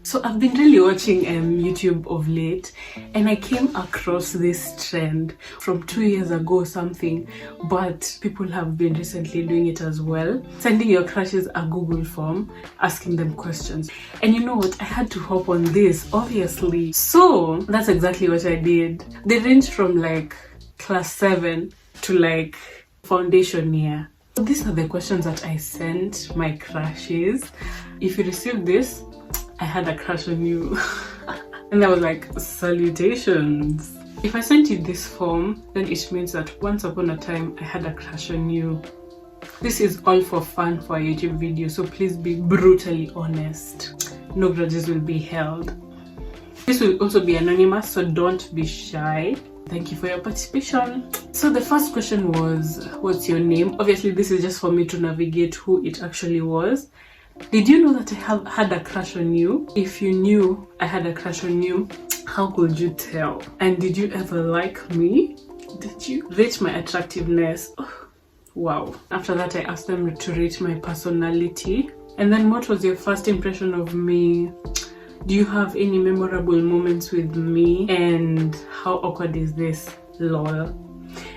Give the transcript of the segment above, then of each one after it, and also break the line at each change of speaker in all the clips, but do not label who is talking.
So I've been really watching YouTube of late, and I came across this trend from 2 years ago or something, but people have been recently doing it as well. Sending your crushes a Google form, asking them questions. And you know what? I had to hop on this, obviously. So that's exactly what I did. They range from like class 7 to like foundation year. So these are the questions that I sent my crushes. If you received this, I had a crush on you. And I was like, salutations. If I sent you this form, then it means that once upon a time I had a crush on you. This is all for fun for a YouTube video, so please be brutally honest. No grudges will be held. This will also be anonymous, so don't be shy. Thank you for your participation. So the first question was, what's your name? Obviously this is just for me to navigate who it actually was. Did you know that I had a crush on you? If you knew I had a crush on you, how could you tell? And did you ever like me? Did you rate my attractiveness? Oh, wow. After that, I asked them to rate my personality. And then what was your first impression of me? Do you have any memorable moments with me? And how awkward is this? Lol.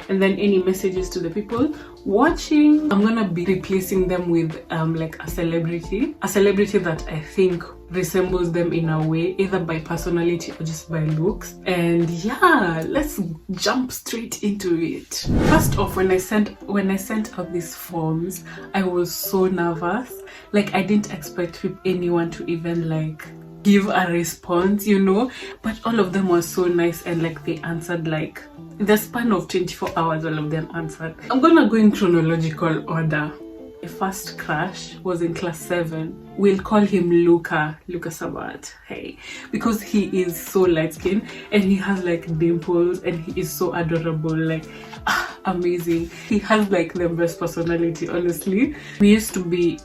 And then any messages to the people watching. I'm gonna be replacing them with like a celebrity that I think resembles them in a way, either by personality or just by looks. And yeah, let's jump straight into it. First off, when I sent out these forms, I was so nervous. Like, I didn't expect anyone to even like give a response, you know, but all of them were so nice, and like they answered like in the span of 24 hours. All of them answered. I'm gonna go in chronological order. My first crush was in class 7. We'll call him Luca Sabat, hey, because he is so light skinned and he has like dimples and he is so adorable, like amazing. He has like the best personality, honestly. We used to be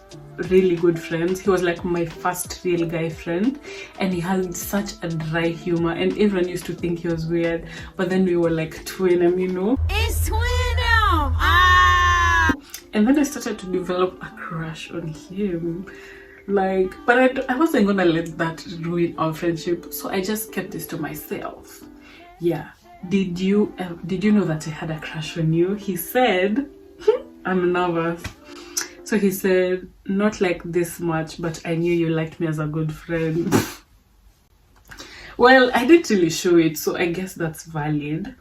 really good friends. He was like my first real guy friend, and he had such a dry humor, and everyone used to think he was weird, but then we were like twin, you know.
It's twin. Ah!
And then I started to develop a crush on him, like, but I wasn't gonna let that ruin our friendship, so I just kept this to myself. Yeah. Did you know that I had a crush on you? He said, I'm nervous. So he said, not like this much, but I knew you liked me as a good friend. Well, I didn't really show it, so I guess that's valid.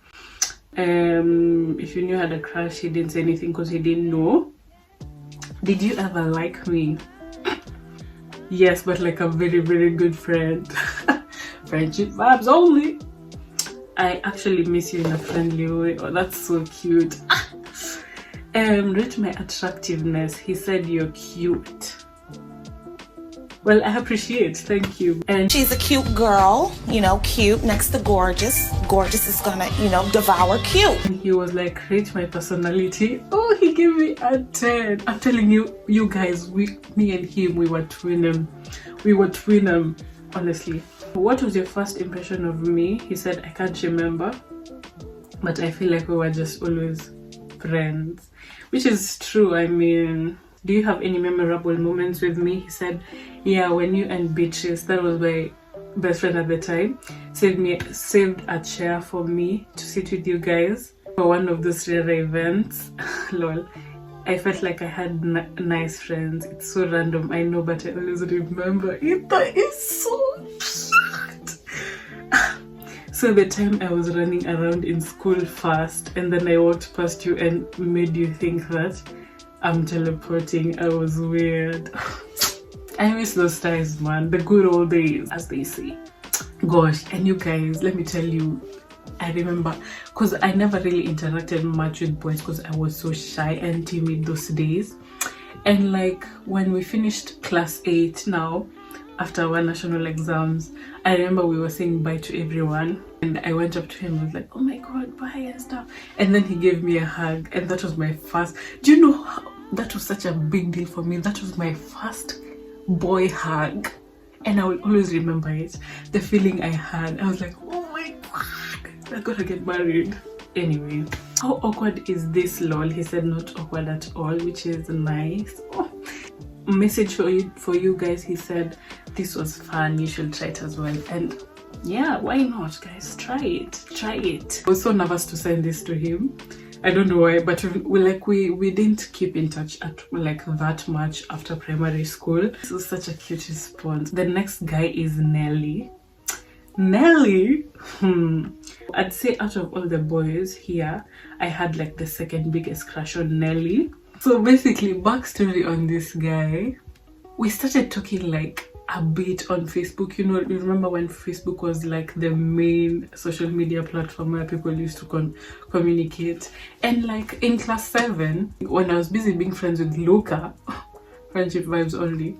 If you knew I had a crush, he didn't say anything because he didn't know. Did you ever like me? Yes, but like a very, very good friend. Friendship vibes only. I actually miss you in a friendly way. Oh, that's so cute. Rate my attractiveness. He said you're cute. Well, I appreciate, thank you. And
She's a cute girl, you know, cute next to gorgeous. Gorgeous is gonna, you know, devour cute.
he was like, rate my personality. Oh, he gave me a 10. I'm telling you, you guys, me and him, we were twinning. Honestly. What was your first impression of me? He said, I can't remember, but I feel like we were just always friends, which is true. I mean, do you have any memorable moments with me? He said, yeah, when you and Beatrice, that was my best friend at the time, saved a chair for me to sit with you guys for one of those rare events. Lol. I felt like I had nice friends. It's so random, I know, but I always remember it. That is so cute. So the time I was running around in school fast, and then I walked past you and made you think that I'm teleporting. I was weird. I miss those times, man. The good old days, as they say. Gosh, and you guys, let me tell you, I remember, because I never really interacted much with boys because I was so shy and timid those days. And like when we finished class 8 now, after our national exams, I remember we were saying bye to everyone, and I went up to him and was like, oh my god, bye and stuff. And then he gave me a hug, and that was my first, do you know how, that was such a big deal for me. That was my first boy hug, and I will always remember it. The feeling I had, I was like, oh my god, I gotta get married. Anyway, how awkward is this? Lol. He said not awkward at all, which is nice. Oh. Message for you guys. He said, this was fun, you should try it as well. And yeah, why not, guys? Try it. I was so nervous to send this to him. I don't know why, but we didn't keep in touch at like that much after primary school. This was such a cute response. The next guy is Nelly. I'd say out of all the boys here, I had like the second biggest crush on Nelly. So basically, backstory on this guy, we started talking like a bit on Facebook. You know, you remember when Facebook was like the main social media platform where people used to communicate. And like in class 7, when I was busy being friends with Luca, friendship vibes only,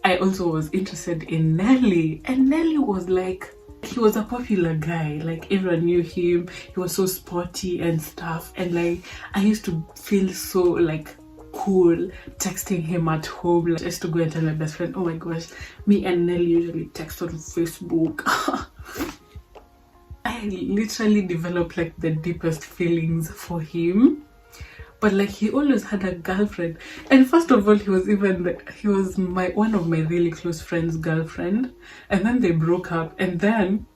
I also was interested in Nelly. And Nelly was like, he was a popular guy, like everyone knew him. He was so sporty and stuff, and like I used to feel so like cool texting him at home. Like, I used to go and tell my best friend, oh my gosh, me and Nelly usually text on Facebook. I literally developed like the deepest feelings for him. But like he always had a girlfriend, and first of all he was one of my really close friends' girlfriend, and then they broke up, and then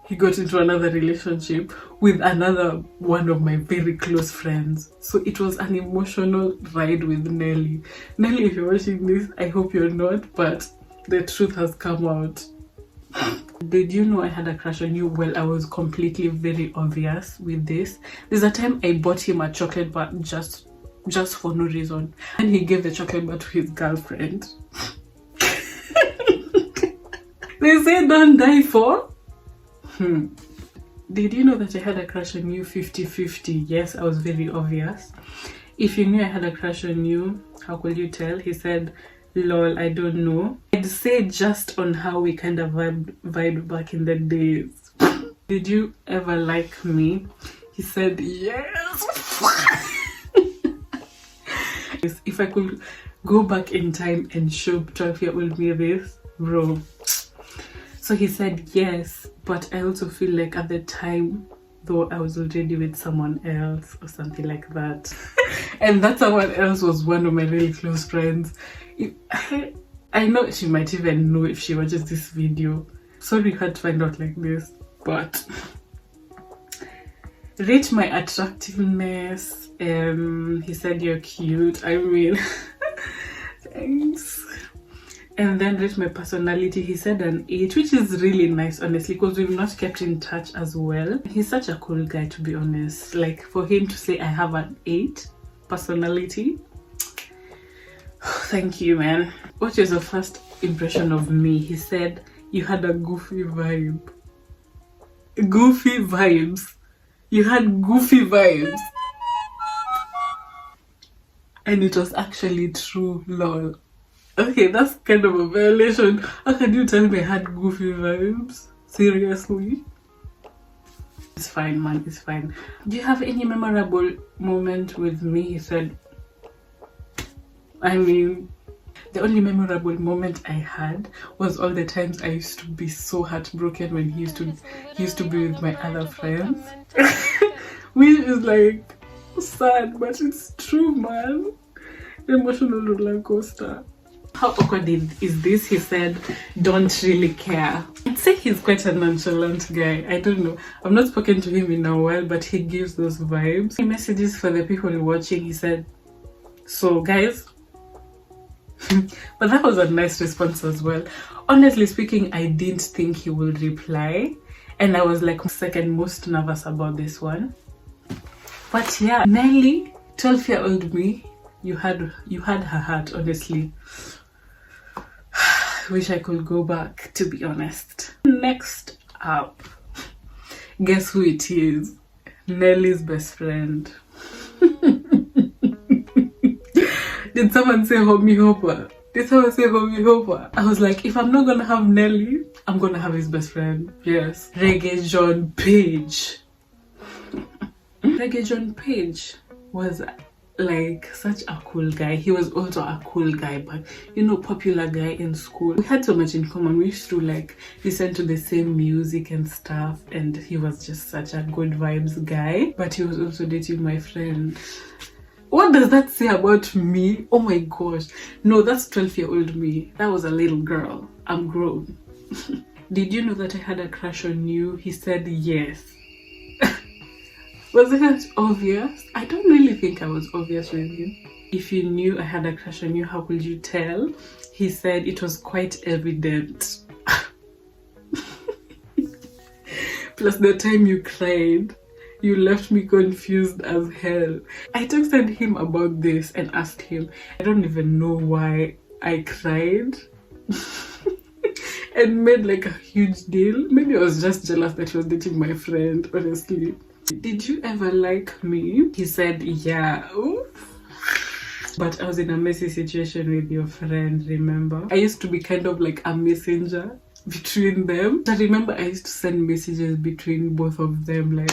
he got into another relationship with another one of my very close friends. So it was an emotional ride with Nelly. Nelly, if you're watching this, I hope you're not, but the truth has come out. Did you know I had a crush on you? Well, I was completely very obvious with this. There's a time I bought him a chocolate bar just for no reason, and he gave the chocolate bar to his girlfriend. They say don't die for. Did you know that I had a crush on you 50-50? Yes, I was very obvious. If you knew I had a crush on you, how could you tell? He said, lol, I don't know. I'd say just on how we kind of vibed back in the days. Did you ever like me? He said, yes. If I could go back in time and show 12-year-old me this, bro. So he said yes, but I also feel like at the time, though, I was already with someone else or something like that. And that someone else was one of my really close friends. I know she might even know if she watches this video. Sorry you had to find out like this, but rate my attractiveness. He said you're cute. I mean, thanks. And then rate my personality. He said an 8, which is really nice, honestly, because we've not kept in touch as well. He's such a cool guy, to be honest. Like, for him to say I have an 8 personality, thank you, man. What is your first impression of me? He said you had a goofy vibe. Goofy vibes. You had goofy vibes. And it was actually true, lol. Okay, that's kind of a violation. How can you tell me I had goofy vibes? Seriously? It's fine, man, it's fine. Do you have any memorable moment with me? He said, I mean, the only memorable moment I had was all the times I used to be so heartbroken when he used to be with my other friends. Which is like sad, but it's true, man. Emotional roller coaster. How awkward is this? He said, don't really care. I'd say he's quite a nonchalant guy. I don't know. I've not spoken to him in a while, but he gives those vibes. He messages for the people watching. He said, so guys. But that was a nice response as well. Honestly speaking, I didn't think he would reply. And I was like second most nervous about this one. But yeah, Nelly, 12-year-old me, you had her heart, honestly. Wish I could go back, to be honest. Next up, guess who it is? Nelly's best friend. Did someone say homie hopper? Did someone say homie hopper? I was like, if I'm not gonna have Nelly, I'm gonna have his best friend. Yes, Reggae John Page. Reggae John Page was like such a cool guy. He was also a cool guy, but you know, popular guy in school. We had so much in common. We used to like listen to the same music and stuff, and he was just such a good vibes guy. But he was also dating my friend. What does that say about me? Oh my gosh. No, that's 12-year-old me. That was a little girl. I'm grown. Did you know that I had a crush on you? He said yes. Was it obvious? I don't really think I was obvious with you. If you knew I had a crush on you, how could you tell? He said it was quite evident. Plus the time you cried, you left me confused as hell. I texted him about this and asked him, I don't even know why I cried. And made like a huge deal. Maybe I was just jealous that he was dating my friend, honestly. Did you ever like me? He said, yeah. Oof. But I was in a messy situation with your friend, remember? I used to be kind of like a messenger between them. I remember I used to send messages between both of them, like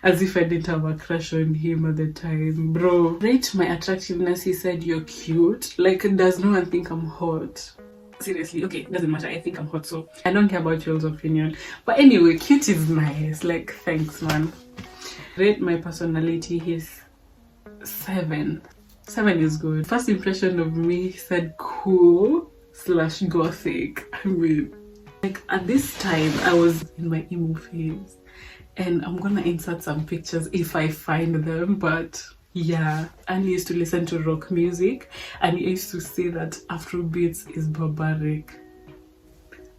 as if I didn't have a crush on him at the time. Bro, rate my attractiveness. He said you're cute. Like, does no one think I'm hot? Seriously, okay, doesn't matter. I think I'm hot, so I don't care about y'all's opinion. But anyway, cute is nice. Like, thanks, man. Rate my personality. He's 7. 7 is good. First impression of me, he said cool/gothic. I mean, like at this time I was in my emo phase, and I'm gonna insert some pictures if I find them. But yeah, and he used to listen to rock music, and he used to say that Afrobeats is barbaric.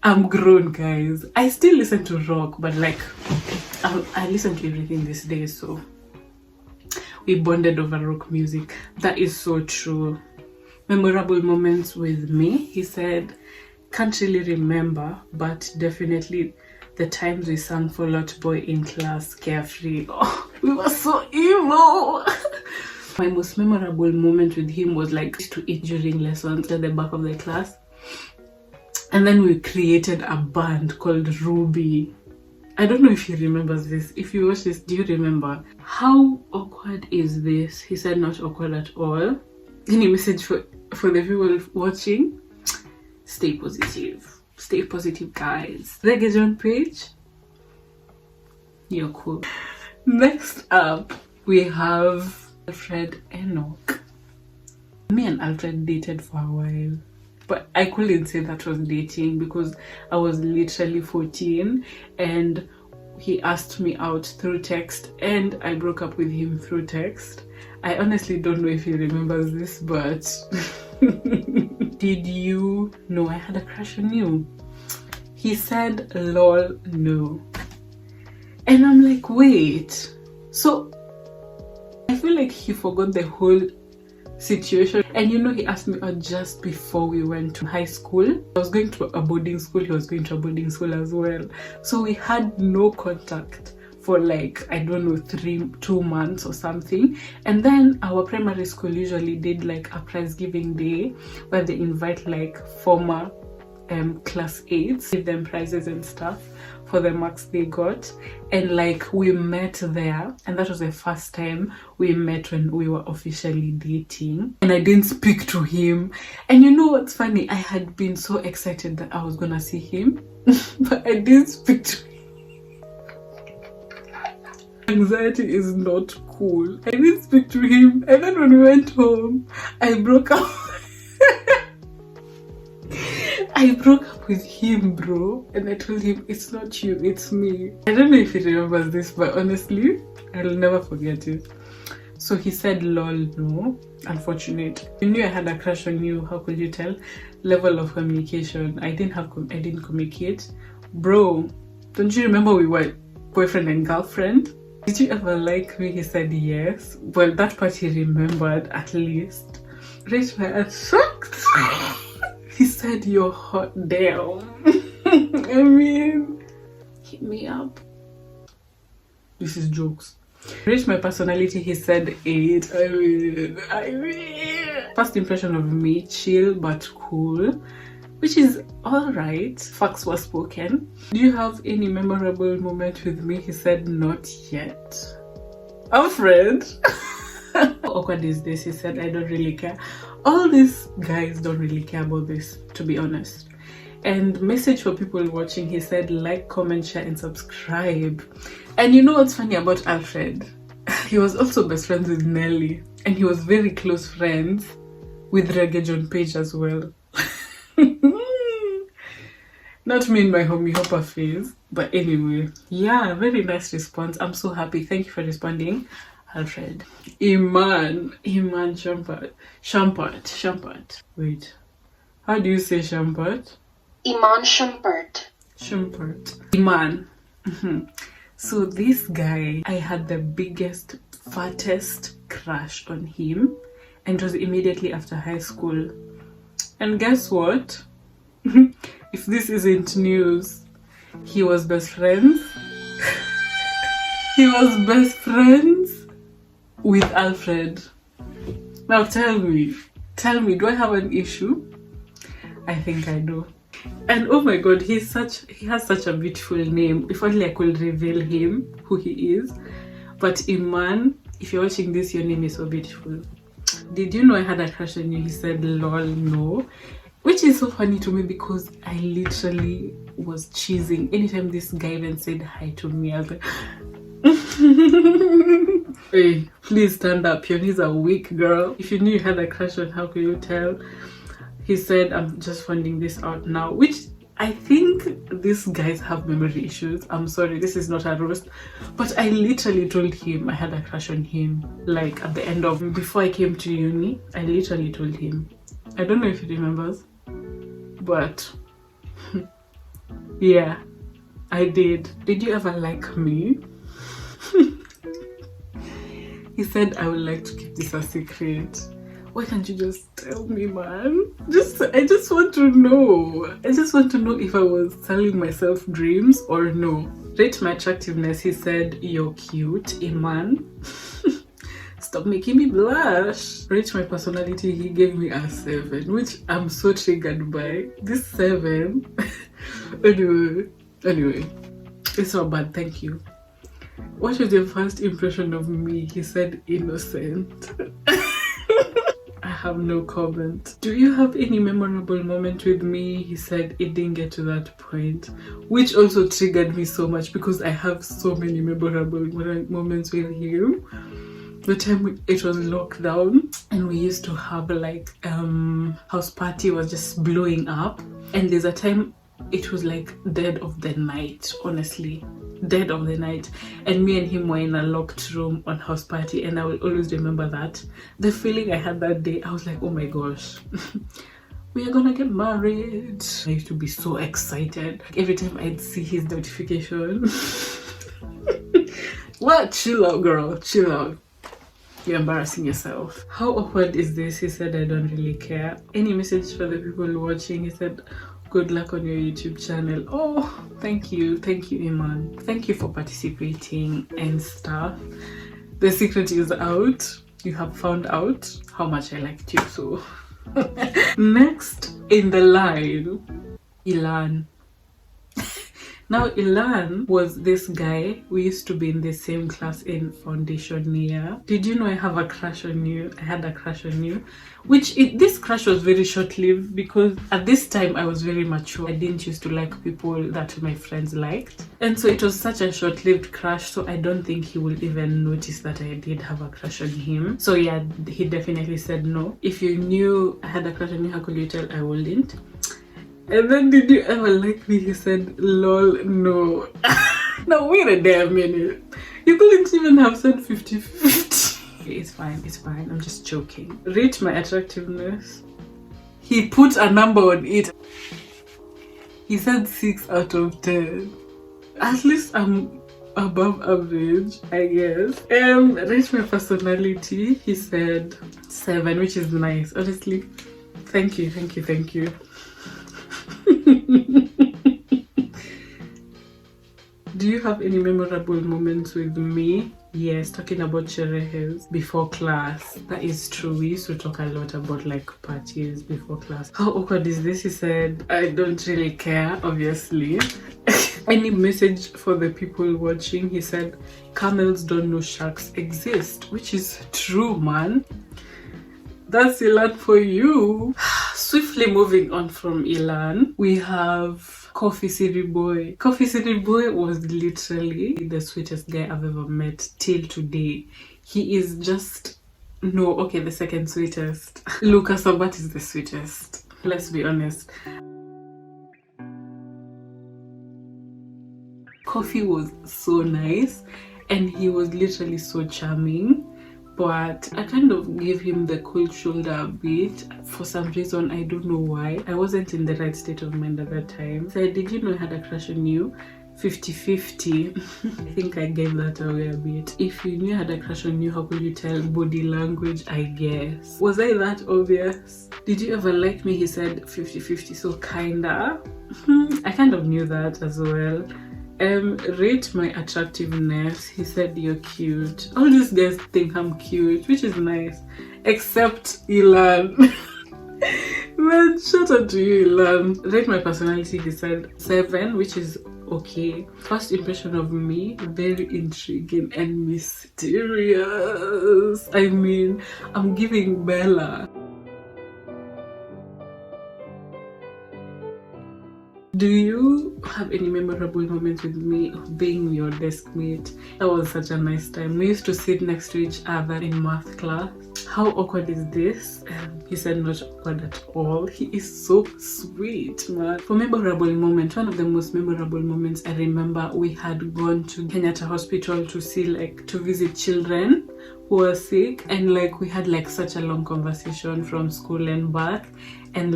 I'm grown, guys. I still listen to rock, but like I listen to everything these days, so we bonded over rock music. That is so true. Memorable moments with me, he said, can't really remember, but definitely the times we sang Fall Out Boy in class, Carefree. Oh, we were so emo. My most memorable moment with him was like to eat during lessons at the back of the class. And then we created a band called Ruby. I don't know if he remembers this. If you watch this, do you remember? How awkward is this? He said not awkward at all. Any message for the people watching? Stay positive. Stay positive, guys. Reggae John page. You're cool. Next up, we have Alfred Enoch. Me and Alfred dated for a while. But I couldn't say that was dating because I was literally 14 and he asked me out through text and I broke up with him through text. I honestly don't know if he remembers this, but did you know I had a crush on you? He said, lol, no. And I'm like, wait. So I feel like he forgot the whole situation. And you know, he asked me out just before we went to high school. I was going to a boarding school, he was going to a boarding school as well. So we had no contact for like, I don't know, 2 months or something. And then our primary school usually did like a prize giving day where they invite like former class 8s, give them prizes and stuff for the marks they got. And like we met there, and that was the first time we met when we were officially dating. And I didn't speak to him. And you know what's funny? I had been so excited that I was gonna see him, but I didn't speak to him. Anxiety is not cool. I didn't speak to him, and then when we went home, I broke up. I broke up with him, bro, and I told him it's not you, it's me. I don't know if he remembers this, but honestly, I'll never forget it. So he said, lol, no. Unfortunate. You knew I had a crush on you. How could you tell? Level of communication. I didn't communicate. Bro, don't you remember we were boyfriend and girlfriend? Did you ever like me? He said yes. Well, that part he remembered at least. Rate my attract. He said you're hot, damn. I mean, hit me up. This is jokes. Rate my personality, he said 8. I mean. First impression of me, chill but cool, which is alright. Facts were spoken. Do you have any memorable moment with me? He said not yet. Alfred. How awkward is this? He said I don't really care. All these guys don't really care about this, to be honest. And message for people watching, he said like, comment, share and subscribe. And you know what's funny about Alfred? He was also best friends with Nelly, and he was very close friends with Reggae John Page as well. Not me in my homie hopper phase, but anyway, yeah, very nice response. I'm so happy. Thank you for responding, Alfred. Iman Shumpert. Wait, how do you say Shumpert?
Iman Shumpert.
Iman. So this guy, I had the biggest, fattest crush on him, and it was immediately after high school. And guess what? If this isn't news, he was best friends. He was best friends with Alfred. Now tell me, do I have an issue? I think I do. And oh my god, he has such a beautiful name. If only I could reveal him, who he is. But Iman, if you're watching this, your name is so beautiful. Did you know I had a crush on you? He said, lol, no. Which is so funny to me because I literally was cheesing. Anytime this guy even said hi to me, I was like, hey, please stand up. Your knees are weak, girl. If you knew you had a crush on, how could you tell? He said, I'm just finding this out now, which I think these guys have memory issues. I'm sorry, this is not a roast, but I literally told him I had a crush on him. Like at the end of, before I came to uni, I literally told him. I don't know if he remembers, but yeah, I did. Did you ever like me? He said, I would like to keep this a secret. Why can't you just tell me, man? I just want to know. I just want to know if I was telling myself dreams or no. Rate my attractiveness. He said, you're cute, Iman. Stop making me blush. Rate my personality. He gave me a 7, which I'm so triggered by. This 7. Anyway, it's not bad. Thank you. What was your first impression of me? He said, innocent. I have no comment. Do you have any memorable moment with me? He said it didn't get to that point, which also triggered me so much because I have so many memorable moments with him. The time it was lockdown and we used to have like house party was just blowing up, and there's a time it was like dead of the night, honestly. Dead of the night, and me and him were in a locked room on house party, and I will always remember that. The feeling I had that day, I was like, oh my gosh, we are gonna get married. I used to be so excited. Every time I'd see his notification. What? Chill out, girl, chill out. You're embarrassing yourself. How awkward is this? He said, I don't really care. Any message for the people watching? He said, good luck on your YouTube channel. Oh, thank you, Iman. Thank you for participating and stuff. The secret is out. You have found out how much I liked you, so. Next in the line, Ilan. Now, Ilan was this guy. We used to be in the same class in foundation year. Did you know I have a crush on you? I had a crush on you. This crush was very short-lived because at this time I was very mature. I didn't used to like people that my friends liked. And so it was such a short-lived crush, so I don't think he will even notice that I did have a crush on him. So yeah, he definitely said no. If you knew I had a crush on you, how could you tell I wouldn't? And then, did you ever like me? He said, lol, no. Now, wait a damn minute. You couldn't even have said 50-50. It's fine. I'm just joking. Rate my attractiveness. He put a number on it. He said 6 out of 10. At least I'm above average, I guess. Rate my personality. He said 7, which is nice. Honestly, thank you. Do you have any memorable moments with me? Yes, talking about sherehes before class. That is true. We used to talk a lot about like parties before class. How awkward is this? He said, I don't really care, obviously. Any message for the people watching? He said, camels don't know sharks exist, which is true, man. That's Ilan for you. Swiftly moving on from Ilan, we have Coffee City Boy. Coffee City Boy was literally the sweetest guy I've ever met till today. he is just, no, okay, the second sweetest. Lucas Obat is the sweetest. Let's be honest. Coffee was so nice and he was literally so charming, but I kind of gave him the cold shoulder a bit for some reason. I don't know why. I wasn't in the right state of mind at that time. So did you know I had a crush on you? 50-50. I think I gave that away a bit. If you knew I had a crush on you, how could you tell? Body language, I guess. Was I that obvious? Did you ever like me? He said 50-50, so kinda. I kind of knew that as well. Rate my attractiveness. He said you're cute. All these guys think I'm cute, which is nice, except Ilan. Man, shout out to you, Ilan. Rate my personality. He said 7, which is okay. First impression of me, very intriguing and mysterious. I mean, I'm giving Bella. Do you have any memorable moments with me of being your desk mate? That was such a nice time. We used to sit next to each other in math class. How awkward is this? He said not awkward at all. He is so sweet, man. For memorable moment, one of the most memorable moments I remember, we had gone to Kenyatta Hospital to visit children who were sick, and we had such a long conversation from school and back, and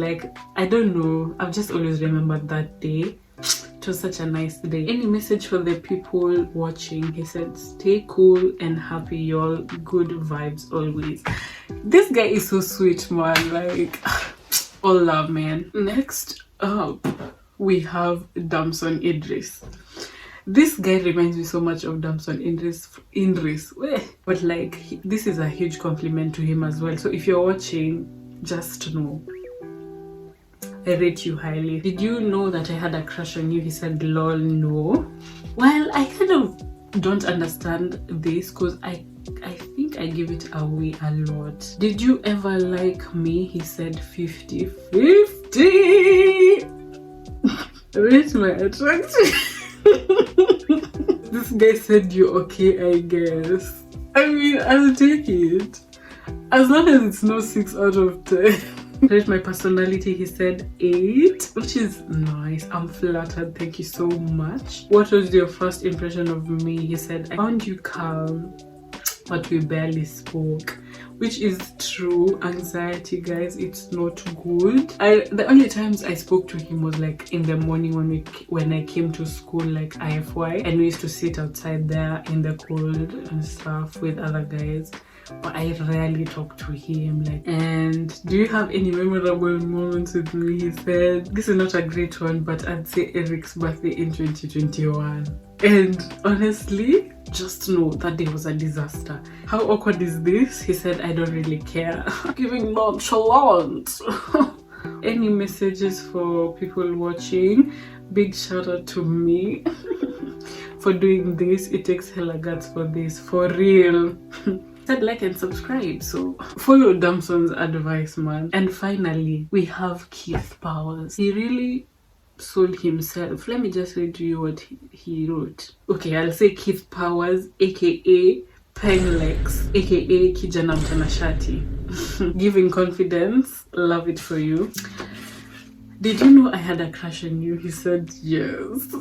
I don't know, I've just always remembered that day. It was such a nice day. Any message for the people watching? He said stay cool and happy, y'all. Good vibes always. This guy is so sweet, man. All love, man. Next up we have Damson Idris. This guy reminds me so much of Damson Idris. But this is a huge compliment to him as well. So if you're watching, just know I rate you highly. Did you know that I had a crush on you? He said lol, no. Well, I kind of don't understand this because I think I give it away a lot. Did you ever like me? He said 50-50. Rate my attraction. This guy said you're okay, I guess. I mean, I'll take it. As long as it's not 6 out of 10. Rate my personality. He said 8, which is nice. I'm flattered. Thank you so much. What was your first impression of me? He said I found you calm, but we barely spoke, which is true. Anxiety, guys, it's not good. The only times I spoke to him was in the morning when I came to school, IFY, and we used to sit outside there in the cold and stuff with other guys, but I rarely talk to him. And do you have any memorable moments with me? He said this is not a great one, but I'd say Eric's birthday in 2021. And honestly, just know that day was a disaster. How awkward is this? He said I don't really care. Giving nonchalant. Any messages for people watching? Big shout out to me for doing this. It takes hella guts for this, for real. Said like and subscribe, so follow Damson's advice, man. And finally we have Keith Powers. He really sold himself. Let me just read to you what he wrote. Okay, I'll say Keith Powers, aka Penglex, aka Kijana Mtanashati. Giving confidence. Love it for you. Did you know I had a crush on you? He said yes.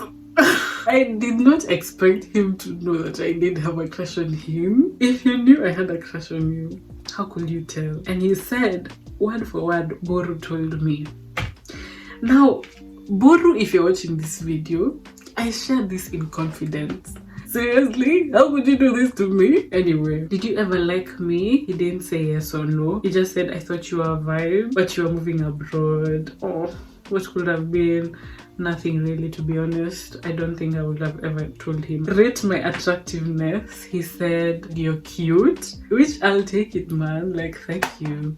I did not expect him to know that I did have a crush on him. If you knew I had a crush on you, how could you tell? And he said, word for word, Boru told me. Now, Boru, if you're watching this video, I shared this in confidence. Seriously? How could you do this to me? Anyway, did you ever like me? He didn't say yes or no. He just said, I thought you were a vibe, but you were moving abroad. Oh, what could have been? Nothing really, to be honest. I don't think I would have ever told him. Rate my attractiveness. He said you're cute, which I'll take it, man. Thank you.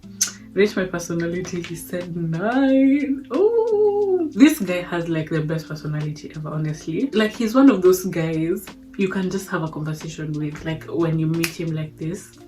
Rate my personality. He said 9. Oh, this guy has the best personality ever, honestly. He's one of those guys you can just have a conversation with, when you meet him like this.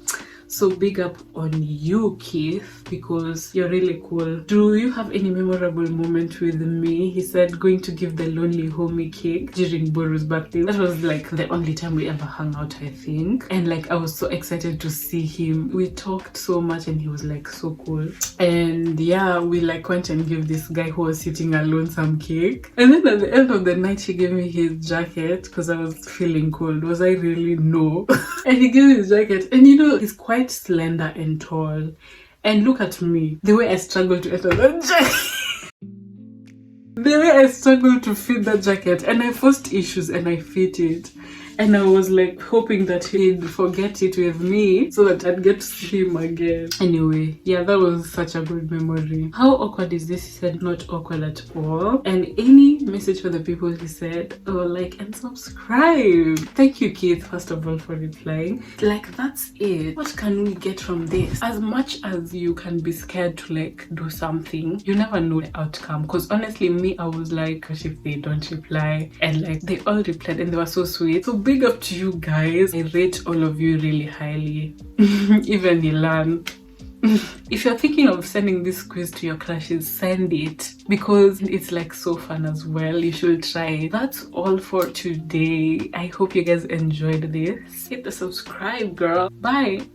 So big up on you, Keith, because you're really cool. Do you have any memorable moment with me? He said going to give the lonely homie cake during Boru's birthday. That was like the only time we ever hung out, I think. And like I was so excited to see him. We talked so much and he was like so cool. And yeah, we like went and gave this guy who was sitting alone some cake. And then at the end of the night, he gave me his jacket because I was feeling cold. Was I really? No. And he gave me his jacket. And you know, he's quite slender and tall. And look at me. The way I struggled to enter that jacket. The way I struggled to fit that jacket. And I forced issues and I fit it. And I was like hoping that he'd forget it with me so that I'd get to see him again. Anyway, yeah, that was such a good memory. How awkward is this? He said not awkward at all. And any message for the people, he said, oh, like and subscribe. Thank you, Keith, first of all, for replying. Like, that's it. What can we get from this? As much as you can be scared to like do something, you never know the outcome. Because honestly, me, I was like, gosh, if they don't reply. And like they all replied and they were so sweet. So big up to you guys. I rate all of you really highly. Even Ilan. If you're thinking of sending this quiz to your crushes, send it because it's like so fun as well. You should try it. That's all for today. I hope you guys enjoyed this. Hit the subscribe, girl. Bye.